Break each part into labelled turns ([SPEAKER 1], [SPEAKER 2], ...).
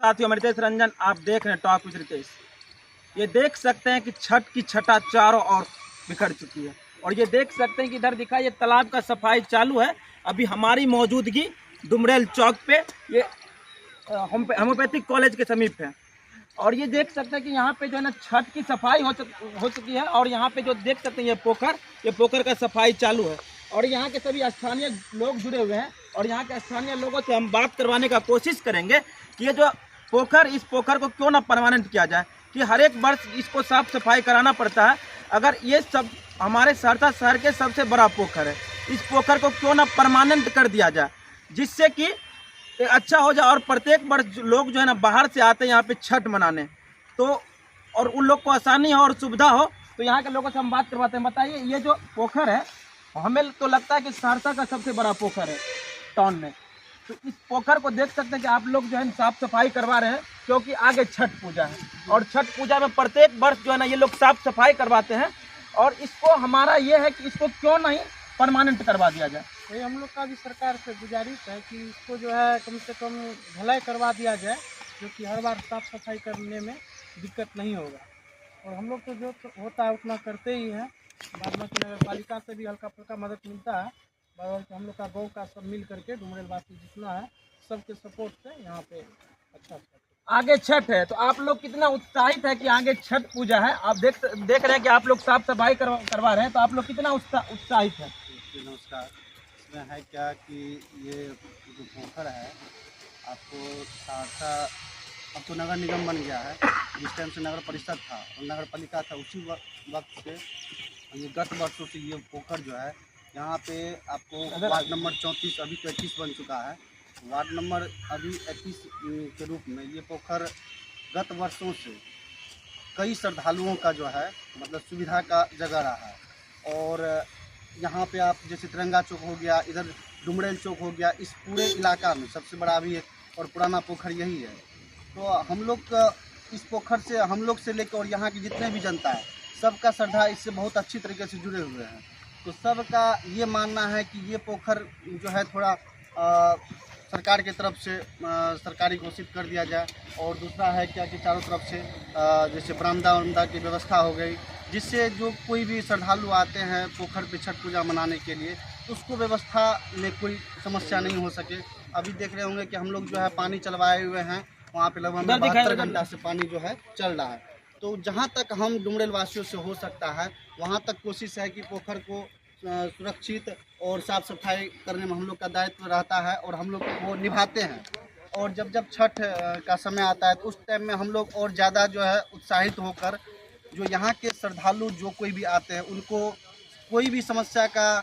[SPEAKER 1] साथियों, मैं रितेश रंजन, आप देख रहे हैं टॉक विद रितेश। ये देख सकते हैं कि छठ की छटा चारों ओर बिखर चुकी है और ये देख सकते हैं कि इधर दिखा ये तालाब का सफाई चालू है। अभी हमारी मौजूदगी डुमरेल चौक पे ये होम्योपैथिक कॉलेज के समीप है और ये देख सकते हैं कि यहाँ पे जो है ना छठ की सफाई हो चुकी है और यहाँ पे जो देख सकते हैं ये पोखर का सफाई चालू है और यहाँ के सभी स्थानीय लोग जुड़े हुए हैं और यहाँ के स्थानीय लोगों से हम बात करवाने का कोशिश करेंगे कि ये जो इस पोखर को क्यों ना परमानेंट किया जाए, कि हर एक वर्ष इसको साफ सफाई कराना पड़ता है। अगर ये सब हमारे सहरसा शहर के सबसे बड़ा पोखर है, इस पोखर को क्यों ना परमानेंट कर दिया जाए जिससे कि अच्छा हो जाए और प्रत्येक वर्ष लोग जो है ना बाहर से आते हैं यहाँ पे छठ मनाने, तो और उन लोग को आसानी हो और सुविधा हो। तो यहाँ के लोगों से हम बात करवाते हैं। बताइए, ये जो पोखर है हमें तो लगता है कि सहरसा का सबसे बड़ा पोखर है टाउन में, तो इस पोखर को देख सकते हैं कि आप लोग जो है साफ सफाई करवा रहे हैं क्योंकि आगे छठ पूजा है और छठ पूजा में प्रत्येक वर्ष जो है ना ये लोग साफ सफाई करवाते हैं और इसको हमारा ये है कि इसको क्यों नहीं परमानेंट करवा दिया जाए।
[SPEAKER 2] ये हम लोग का भी सरकार से गुजारिश है कि इसको जो है कम से कम ढलाई करवा दिया जाए, जो कि हर बार साफ सफाई करने में दिक्कत नहीं होगा। और हम लोग तो जो होता है उतना करते ही हैं, बाद में नगर पालिका से भी हल्का फुल्का मदद मिलता है। हम लोग का गाँव का सब मिल करके डुमरेल वासी जितना है सबके सपोर्ट से यहाँ पे अच्छा
[SPEAKER 1] आगे छठ है, तो आप लोग कितना उत्साहित है कि आगे छठ पूजा है। आप देख रहे हैं कि आप लोग साफ सफाई करवा रहे हैं, तो आप लोग कितना उत्साहित है।
[SPEAKER 2] नमस्कार। इसमें है क्या कि ये जो पोखर है आपको सहरसा अब तो नगर निगम बन गया है, जिस टाइम से नगर परिषद था और नगर पालिका था उसी वक्त से ये गत वर्षों से ये पोखर जो है यहाँ पे आपको वार्ड नंबर 34 अभी तो 21 बन चुका है, वार्ड नंबर अभी 21 के रूप में ये पोखर गत वर्षों से कई श्रद्धालुओं का जो है मतलब सुविधा का जगह रहा है। और यहाँ पे आप जैसे तिरंगा चौक हो गया, इधर डुमरेल चौक हो गया, इस पूरे इलाका में सबसे बड़ा अभी और पुराना पोखर यही है। तो हम लोग इस पोखर से हम लोग से लेकर और यहाँ की जितने भी जनता है सबका श्रद्धा इससे बहुत अच्छी तरीके से जुड़े हुए हैं। तो सबका ये मानना है कि ये पोखर जो है थोड़ा सरकार की तरफ से सरकारी घोषित कर दिया जाए। और दूसरा है क्या कि चारों तरफ से जैसे बरामदा की व्यवस्था हो गई, जिससे जो कोई भी श्रद्धालु आते हैं पोखर पे छठ पूजा मनाने के लिए तो उसको व्यवस्था में कोई समस्या नहीं हो सके। अभी देख रहे होंगे कि हम लोग जो है पानी चलवाए हुए हैं, वहाँ पे लगभग 72 घंटा से पानी जो है चल रहा है। तो जहाँ तक हम डुमरेल वासियों से हो सकता है वहाँ तक कोशिश है कि पोखर को सुरक्षित और साफ सफाई करने में हम लोग का दायित्व रहता है और हम लोग वो निभाते हैं। और जब छठ का समय आता है तो उस टाइम में हम लोग और ज़्यादा जो है उत्साहित होकर जो यहाँ के श्रद्धालु जो कोई भी आते हैं उनको कोई भी समस्या का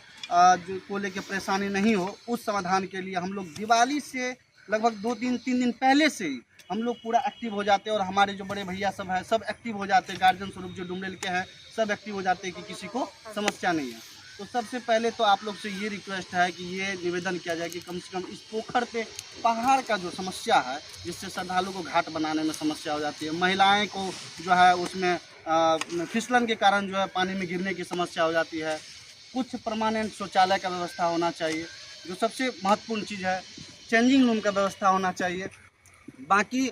[SPEAKER 2] जो को लेकर परेशानी नहीं हो, उस समाधान के लिए हम लोग दिवाली से लगभग 2-3 दिन पहले से ही हम लोग पूरा एक्टिव हो जाते हैं। और हमारे जो बड़े भैया सब हैं सब एक्टिव हो जाते हैं, गार्जियन स्वरूप जो डुमरेल के हैं सब एक्टिव हो जाते हैं कि किसी को समस्या नहीं है। तो सबसे पहले तो आप लोग से ये रिक्वेस्ट है कि ये निवेदन किया जाए कि कम से कम इस पोखर पे पहाड़ का जो समस्या है जिससे श्रद्धालु को घाट बनाने में समस्या हो जाती है, महिलाएं को जो है उसमें फिसलन के कारण जो है पानी में गिरने की समस्या हो जाती है। कुछ परमानेंट शौचालय का व्यवस्था होना चाहिए, जो सबसे महत्वपूर्ण चीज़ है चेंजिंग रूम का व्यवस्था होना चाहिए। बाकी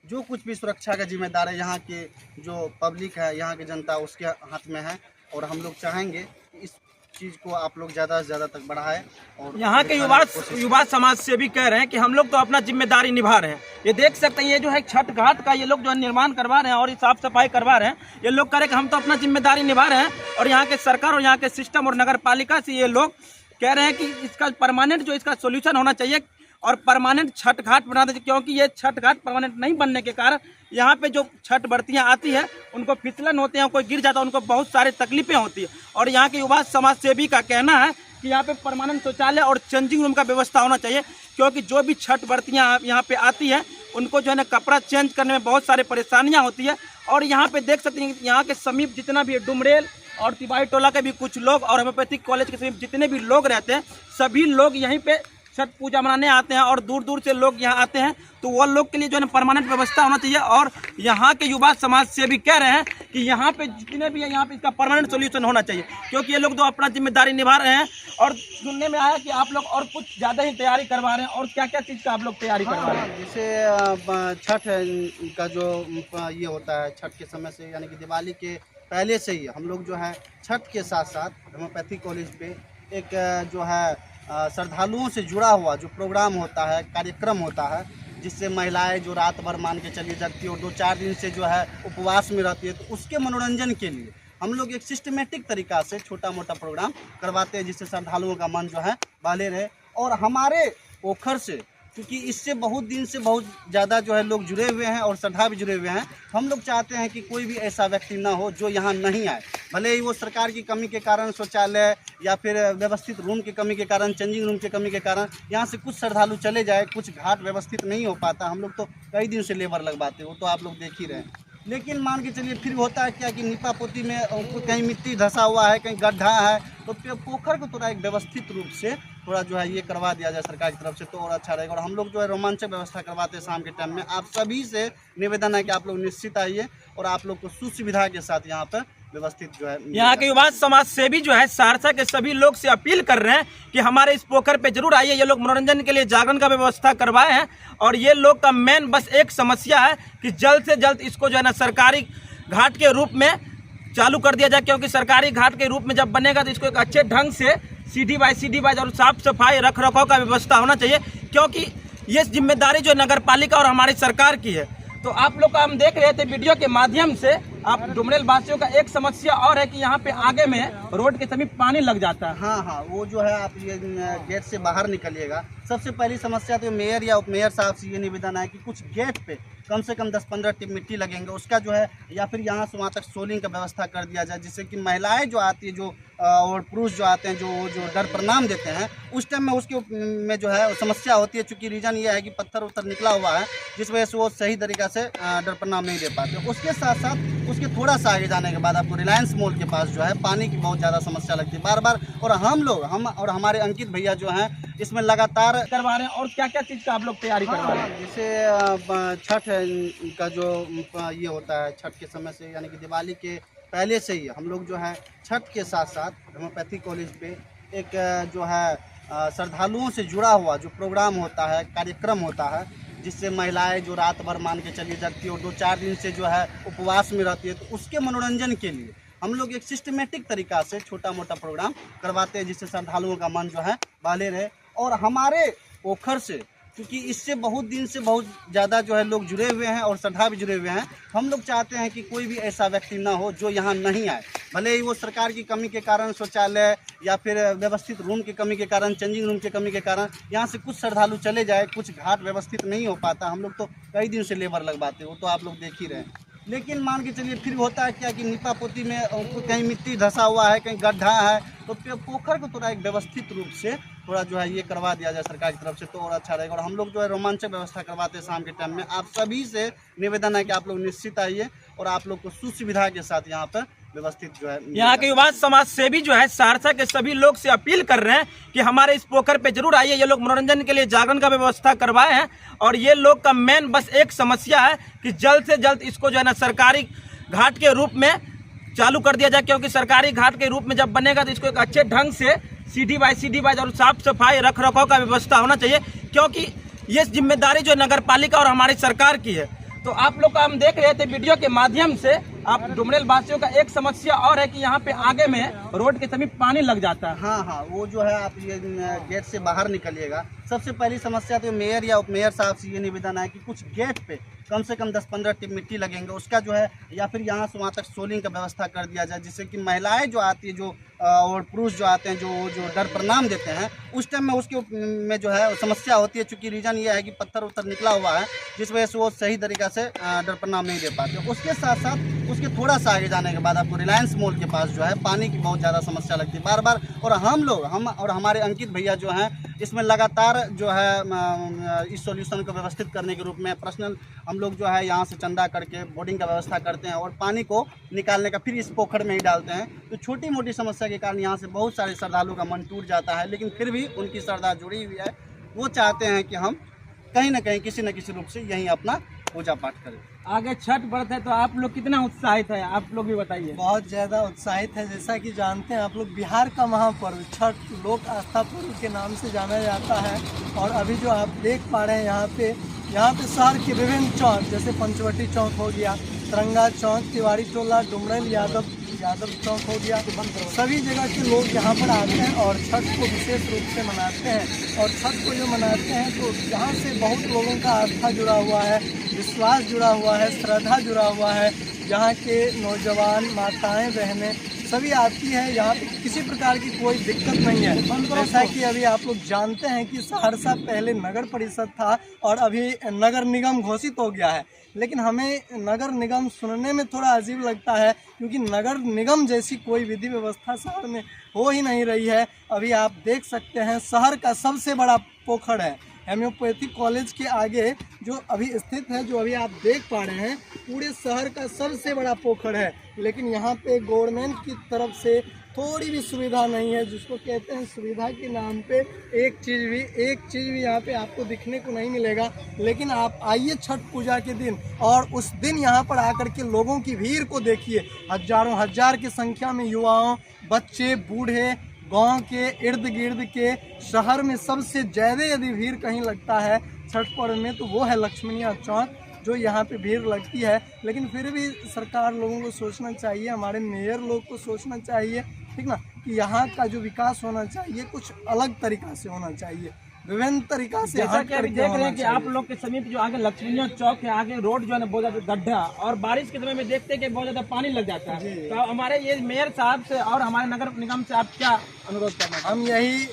[SPEAKER 2] जो कुछ भी सुरक्षा का जिम्मेदार है यहाँ के जो पब्लिक है, यहाँ की जनता, उसके हाथ में है। और हम लोग चाहेंगे कि इस चीज़ को आप लोग ज़्यादा से ज़्यादा तक बढ़ाएं। और
[SPEAKER 1] यहाँ के युवा समाज से भी कह रहे हैं कि हम लोग तो अपना जिम्मेदारी निभा रहे हैं। ये देख सकते हैं ये जो है छठ घाट का ये लोग जो है निर्माण करवा रहे हैं और साफ सफाई करवा रहे हैं। ये लोग कह रहे हैं कि हम तो अपना जिम्मेदारी निभा रहे हैं और यहाँ के सरकार और यहाँ के सिस्टम और नगर पालिका से ये लोग कह रहे हैं कि इसका परमानेंट जो इसका सोल्यूशन होना चाहिए और परमानेंट छठ घाट बना दीजिए, क्योंकि ये छठ घाट परमानेंट नहीं बनने के कारण यहाँ पे जो छठ बर्तियाँ आती है उनको फिसलन होते हैं, कोई गिर जाता है, उनको बहुत सारी तकलीफें होती है। और यहाँ के युवा समाज सेवी का कहना है कि यहाँ पे परमानेंट शौचालय और चेंजिंग रूम का व्यवस्था होना चाहिए, क्योंकि जो भी छठ बर्तियाँ यहाँ पे आती है उनको जो है ना कपड़ा चेंज करने में बहुत सारी परेशानियाँ होती है। और यहाँ पे देख सकते हैं यहाँ के समीप जितना भी डुमरेल और तिवारी टोला के भी कुछ लोग और होम्योपैथिक कॉलेज के समीप जितने भी लोग रहते हैं सभी लोग यहीं पे छठ पूजा मनाने आते हैं और दूर दूर से लोग यहाँ आते हैं, तो वो लोग के लिए जो है परमानेंट व्यवस्था होना चाहिए। और यहाँ के युवा समाज से भी कह रहे हैं कि यहाँ पे जितने भी है यहाँ पे इसका परमानेंट सोल्यूशन होना चाहिए, क्योंकि ये लोग तो अपना जिम्मेदारी निभा रहे हैं। और सुनने में आया कि आप लोग और कुछ ज़्यादा ही तैयारी करवा रहे हैं, और क्या क्या चीज़ का आप लोग तैयारी करवा रहे हैं?
[SPEAKER 2] जैसे छठ का जो ये होता है, छठ के समय से यानी कि दिवाली के पहले से ही हम लोग जो है छठ के साथ साथ होम्योपैथी कॉलेज पे एक जो है श्रद्धालुओं से जुड़ा हुआ जो प्रोग्राम होता है, कार्यक्रम होता है, जिससे महिलाएं जो रात भर मान के चली जाती है और 2-4 दिन से जो है उपवास में रहती है, तो उसके मनोरंजन के लिए हम लोग एक सिस्टमेटिक तरीक़ा से छोटा मोटा प्रोग्राम करवाते हैं, जिससे श्रद्धालुओं का मन जो है बहले रहे। और हमारे पोखर से, क्योंकि इससे बहुत दिन से बहुत ज़्यादा जो है लोग जुड़े हुए हैं और श्रद्धा भी जुड़े हुए हैं, हम लोग चाहते हैं कि कोई भी ऐसा व्यक्ति ना हो जो यहाँ नहीं आए, भले ही वो सरकार की कमी के कारण, शौचालय या फिर व्यवस्थित रूम की कमी के कारण, चेंजिंग रूम की कमी के कारण यहाँ से कुछ श्रद्धालु चले जाए, कुछ घाट व्यवस्थित नहीं हो पाता। हम लोग तो कई दिन से लेबर लगवाते, वो तो आप लोग देख ही रहे हैं। लेकिन मान के चलिए फिर होता है क्या कि नीपा पोती में कहीं मिट्टी धंसा हुआ है, कहीं गड्ढा है, तो पोखर को थोड़ा एक व्यवस्थित रूप से थोड़ा जो है ये करवा दिया जाए सरकार की तरफ से, तो और अच्छा रहेगा। और हम लोग जो है रोमांचक व्यवस्था करवाते हैं शाम के टाइम में। आप सभी से निवेदन है कि आप लोग निश्चित आइए और आप लोग को सुविधा के साथ यहाँ पर व्यवस्थित जो है
[SPEAKER 1] यहाँ के युवा समाज से भी जो है सहरसा के सभी लोग से अपील कर रहे हैं कि हमारे इस पोखर पे जरूर आइए। ये लोग मनोरंजन के लिए जागरण का व्यवस्था करवाए हैं, और ये लोग का मेन बस एक समस्या है कि जल्द से जल्द इसको जो है ना सरकारी घाट के रूप में चालू कर दिया जाए, क्योंकि सरकारी घाट के रूप में जब बनेगा तो इसको एक अच्छे ढंग से सीढ़ी बाय और साफ सफाई रख रखाव का व्यवस्था होना चाहिए, क्योंकि ये जिम्मेदारी जो नगर पालिका और हमारी सरकार की है। तो आप लोग का हम देख रहे थे वीडियो के माध्यम से, आप डुमरेल वासियों का एक समस्या और है कि यहाँ पे आगे में रोड के समीप पानी लग जाता है।
[SPEAKER 2] हाँ, वो जो है आप ये गेट से बाहर निकलिएगा, सबसे पहली समस्या तो मेयर या उपमेयर साहब से ये निवेदन है कि कुछ गेट पे कम से कम 10-15 टिप मिट्टी लगेंगे, उसका जो है या फिर यहाँ से वहाँ तक सोलिंग का व्यवस्था कर दिया जाए, जिससे कि महिलाएं जो आती है जो और पुरुष जो आते हैं जो डर प्रणाम देते हैं, उस टाइम में उसके में जो है समस्या होती है। चूँकि रीज़न ये है कि पत्थर उत्थर निकला हुआ है, जिस वजह से वो सही तरीक़ा से डर प्रणाम नहीं दे पाते। उसके साथ साथ उसके थोड़ा सा आगे जाने के बाद आपको रिलायंस मॉल के पास जो है पानी की बहुत ज़्यादा समस्या लगती है बार। और हम और हमारे अंकित भैया जो हैं इसमें लगातार
[SPEAKER 1] करवा रहे हैं। और क्या क्या चीज़ का आप लोग तैयारी करवा रहे हैं?
[SPEAKER 2] जैसे छठ का जो ये होता है, छठ के समय से यानी कि दिवाली के पहले से ही हम लोग जो है छठ के साथ साथ होम्योपैथी कॉलेज पे एक जो है श्रद्धालुओं से जुड़ा हुआ जो प्रोग्राम होता है, कार्यक्रम होता है, जिससे महिलाएं जो रात भर मान के चली जाती है और 2-4 दिन से जो है उपवास में रहती है, तो उसके मनोरंजन के लिए हम लोग एक सिस्टमेटिक तरीक़ा से छोटा मोटा प्रोग्राम करवाते हैं, जिससे श्रद्धालुओं का मन जो है बहले रहे। और हमारे पोखर से, क्योंकि इससे बहुत दिन से बहुत ज़्यादा जो है लोग जुड़े हुए हैं और श्रद्धा भी जुड़े हुए हैं, हम लोग चाहते हैं कि कोई भी ऐसा व्यक्ति ना हो जो यहाँ नहीं आए, भले ही वो सरकार की कमी के कारण, शौचालय या फिर व्यवस्थित रूम की कमी के कारण, चेंजिंग रूम की कमी के कारण यहाँ से कुछ श्रद्धालु चले जाए, कुछ घाट व्यवस्थित नहीं हो पाता। हम लोग तो कई दिन से लेबर लगवाते, वो तो आप लोग देख ही रहे हैं। लेकिन मान के चलिए फिर होता है क्या कि नीपा पोती में कहीं मिट्टी धंसा हुआ है, कहीं गड्ढा है, तो पोखर को थोड़ा एक व्यवस्थित रूप से थोड़ा जो है ये करवा दिया जाए सरकार की तरफ से, तो और अच्छा रहेगा। और हम लोग जो है रोमांचक व्यवस्था करवाते हैं शाम के टाइम में। आप सभी से निवेदन है कि आप लोग निश्चित आइए और आप लोग को सुविधा के साथ यहाँ पर व्यवस्थित जो है
[SPEAKER 1] यहाँ के युवा समाज से भी जो है सहरसा के सभी लोग से अपील कर रहे हैं कि हमारे इस पोखर पे जरूर आइए। ये लोग मनोरंजन के लिए जागरण का व्यवस्था करवाए हैं, और ये लोग का मेन बस एक समस्या है कि जल्द से जल्द इसको जो है ना सरकारी घाट के रूप में चालू कर दिया जाए, क्योंकि सरकारी घाट के रूप में जब बनेगा तो इसको एक अच्छे ढंग से सीढ़ी बाय और साफ सफाई रख रखाव का व्यवस्था होना चाहिए, क्योंकि ये जिम्मेदारी जो नगर पालिका और हमारी सरकार की है। तो आप लोग का हम देख रहे थे वीडियो के माध्यम से, आप डुमरेल वासियों का एक समस्या और है कि यहाँ पे आगे में रोड के समीप पानी लग जाता है।
[SPEAKER 2] हाँ, वो जो है आप ये गेट से बाहर निकलिएगा, सबसे पहली समस्या तो मेयर या उपमेयर साहब से ये निवेदन है कि कुछ गेट पे कम से कम 10-15 टिप मिट्टी लगेंगे, उसका जो है या फिर यहाँ से वहाँ तक सोलिंग का व्यवस्था कर दिया जाए, जिससे कि महिलाएं जो आती है जो और पुरुष जो आते हैं जो डर प्रणाम देते हैं, उस टाइम में उसके में जो है समस्या होती है। चूँकि रीज़न ये है कि पत्थर उत्थर निकला हुआ है, जिस वजह से वो सही तरीक़ा से डर प्रणाम नहीं दे पाते। उसके साथ साथ उसके थोड़ा सा आगे जाने के बाद आपको रिलायंस मॉल के पास जो है पानी की बहुत ज़्यादा समस्या लगती है बार। और हम और हमारे अंकित भैया जो हैं इसमें लगातार जो है इस सॉल्यूशन को व्यवस्थित करने के रूप में पर्सनल हम लोग जो है यहाँ से चंदा करके बोर्डिंग का व्यवस्था करते हैं और पानी को निकालने का फिर इस पोखर में ही डालते हैं। तो छोटी मोटी समस्या के कारण यहाँ से बहुत सारे श्रद्धालुओं का मन टूट जाता है, लेकिन फिर भी उनकी श्रद्धा जुड़ी हुई है वो चाहते हैं कि हम कहीं ना कहीं किसी न किसी रूप से यहीं अपना पूजा पाठ करें।
[SPEAKER 1] आगे छठ व्रत है तो आप लोग कितना उत्साहित है, आप लोग भी बताइए।
[SPEAKER 3] बहुत ज़्यादा उत्साहित है। जैसा कि जानते हैं आप लोग, बिहार का महापर्व छठ लोक आस्था पर्व के नाम से जाना जाता है। और अभी जो आप देख पा रहे हैं यहाँ पे शहर के विभिन्न चौक, जैसे पंचवटी चौक हो गया, तिरंगा चौक, तिवारी टोला, डुमरेल यादव चौक हो गया, सभी जगह के लोग यहाँ पर आते हैं और छठ को विशेष रूप से मनाते हैं। और छठ को जो मनाते हैं तो यहाँ से बहुत लोगों का आस्था जुड़ा हुआ है, विश्वास जुड़ा हुआ है, श्रद्धा जुड़ा हुआ है। यहाँ के नौजवान, माताएं, बहनें सभी आती है। यहाँ पे किसी प्रकार की कोई दिक्कत नहीं है। जैसा कि अभी आप लोग जानते हैं कि सहरसा पहले नगर परिषद था और अभी नगर निगम घोषित हो गया है, लेकिन हमें नगर निगम सुनने में थोड़ा अजीब लगता है, क्योंकि नगर निगम जैसी कोई विधि व्यवस्था शहर में हो ही नहीं रही है। अभी आप देख सकते हैं शहर का सबसे बड़ा पोखर है, होम्योपैथिक कॉलेज के आगे जो अभी स्थित है, जो अभी आप देख पा रहे हैं, पूरे शहर का सबसे बड़ा पोखर है। लेकिन यहाँ पे गवर्नमेंट की तरफ से थोड़ी भी सुविधा नहीं है, जिसको कहते हैं सुविधा के नाम पे एक चीज़ भी यहाँ पे आपको दिखने को नहीं मिलेगा। लेकिन आप आइए छठ पूजा के दिन और उस दिन यहाँ पर आकर के लोगों की भीड़ को देखिए। हजारों हजार की संख्या में युवाओं, बच्चे, बूढ़े, गांव के इर्द गिर्द के शहर में सबसे ज़्यादा यदि भीड़ कहीं लगता है छठ पर्व में तो वो है लक्ष्मणिया चौक, जो यहाँ पे भीड़ लगती है। लेकिन फिर भी सरकार लोगों को सोचना चाहिए, हमारे मेयर लोग को सोचना चाहिए, ठीक ना, कि यहाँ का जो विकास होना चाहिए कुछ अलग तरीक़ा से होना चाहिए, विभिन्न तरीका से।
[SPEAKER 1] जैसा कि अभी देख रहे हैं कि आप लोग के समीप जो आगे लक्ष्मणिया चौक के आगे रोड जो है ना बहुत ज्यादा गड्ढा, और बारिश के समय में देखते हैं कि बहुत ज्यादा पानी लग जाता है। तो हमारे ये मेयर साहब से और हमारे नगर निगम से आप क्या अनुरोध करना चाहेंगे?
[SPEAKER 3] हम यही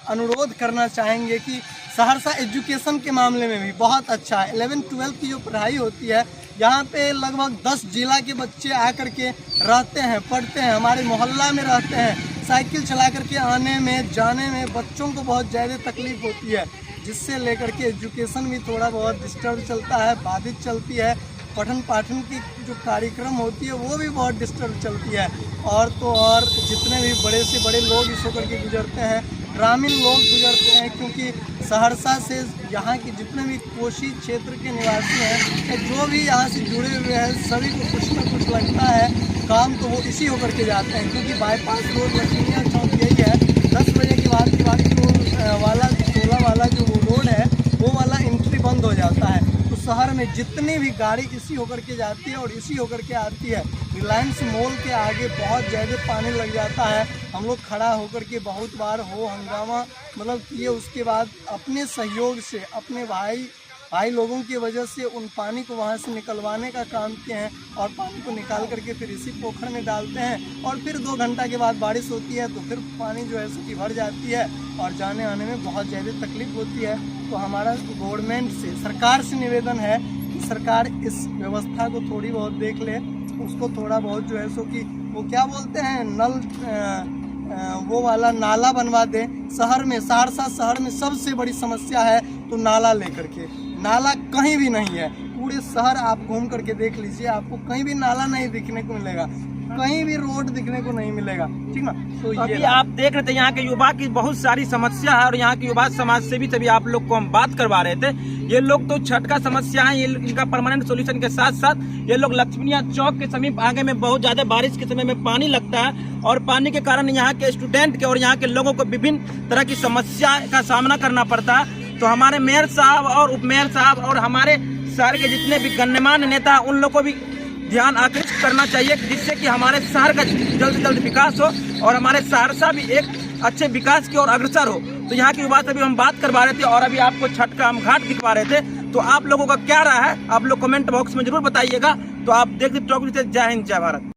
[SPEAKER 3] अनुरोध करना चाहेंगे कि सहरसा एजुकेशन के मामले में भी बहुत अच्छा है। 11-12 की जो पढ़ाई होती है, यहाँ पे लगभग 10 जिला के बच्चे आकर के रहते हैं, पढ़ते हैं, हमारे मोहल्ला में रहते हैं। साइकिल चला करके आने में जाने में बच्चों को बहुत ज़्यादा तकलीफ होती है, जिससे लेकर के एजुकेशन भी थोड़ा बहुत डिस्टर्ब चलता है, बाधित चलती है। पठन पाठन की जो कार्यक्रम होती है वो भी बहुत डिस्टर्ब चलती है। और तो और जितने भी बड़े से बड़े लोग इस होकर के गुजरते हैं, ग्रामीण लोग गुजरते हैं, क्योंकि सहरसा से यहाँ के जितने भी कोसी क्षेत्र के निवासी हैं, जो भी यहाँ से जुड़े हुए हैं, सभी को कुछ न कुछ लगता है काम, तो वो इसी होकर के जाते हैं। क्योंकि बाईपास रोड लक्ष्मणिया चौक यही है, 10 बजे के बाद वाला 16 वाला जो वो रोड है वो वाला एंट्री बंद हो जाता है। तो शहर में जितनी भी गाड़ी इसी होकर के जाती है और इसी होकर के आती है। रिलायंस मॉल के आगे बहुत ज़्यादा पानी लग जाता है। हम लोग खड़ा होकर के बहुत बार हंगामा मतलब किए, उसके बाद अपने सहयोग से, अपने भाई लोगों की वजह से उन पानी को वहाँ से निकलवाने का काम किए हैं। और पानी को निकाल करके फिर इसी पोखर में डालते हैं, और फिर 2 घंटा के बाद बारिश होती है तो फिर पानी जो है उसकी भर जाती है और जाने आने में बहुत ज़्यादा तकलीफ होती है। तो हमारा गवर्नमेंट से, सरकार से निवेदन है कि सरकार इस व्यवस्था को थोड़ी बहुत देख ले, उसको थोड़ा बहुत जो है सो कि वो क्या बोलते हैं, वो वाला नाला बनवा दे। शहर में, सहरसा शहर में सबसे बड़ी समस्या है तो नाला लेकर के, नाला कहीं भी नहीं है। पूरे शहर आप घूम करके देख लीजिए, आपको कहीं भी नाला नहीं दिखने को मिलेगा, कहीं भी रोड दिखने को नहीं मिलेगा, ठीक ना। तो
[SPEAKER 1] अभी आप देख रहे थे यहाँ के युवा की बहुत सारी समस्या है, और यहाँ के युवा समाज से भी तभी आप लोग को हम बात करवा रहे थे। ये लोग तो छठ का समस्या है, ये इनका परमानेंट सोल्यूशन के साथ साथ ये लोग लक्ष्मणिया चौक के समीप आगे में बहुत ज्यादा बारिश के समय में पानी लगता है, और पानी के कारण यहाँ के स्टूडेंट के और यहाँ के लोगों को विभिन्न तरह की समस्या का सामना करना पड़ता है। तो हमारे मेयर साहब और उप मेयर साहब और हमारे शहर के जितने भी गण्यमान्य नेता, उन लोगों को भी ध्यान आकृष्ट करना चाहिए, जिससे कि हमारे शहर का जल्द से जल्द विकास हो और हमारे सहरसा भी एक अच्छे विकास की ओर अग्रसर हो। तो यहाँ की युवा से भी हम बात करवा रहे थे और अभी आपको छठ का हम घाट दिखवा रहे थे। तो आप लोगों का क्या राय है, आप लोग कमेंट बॉक्स में जरूर बताइएगा। तो आप देखते, जय हिंद, जय भारत।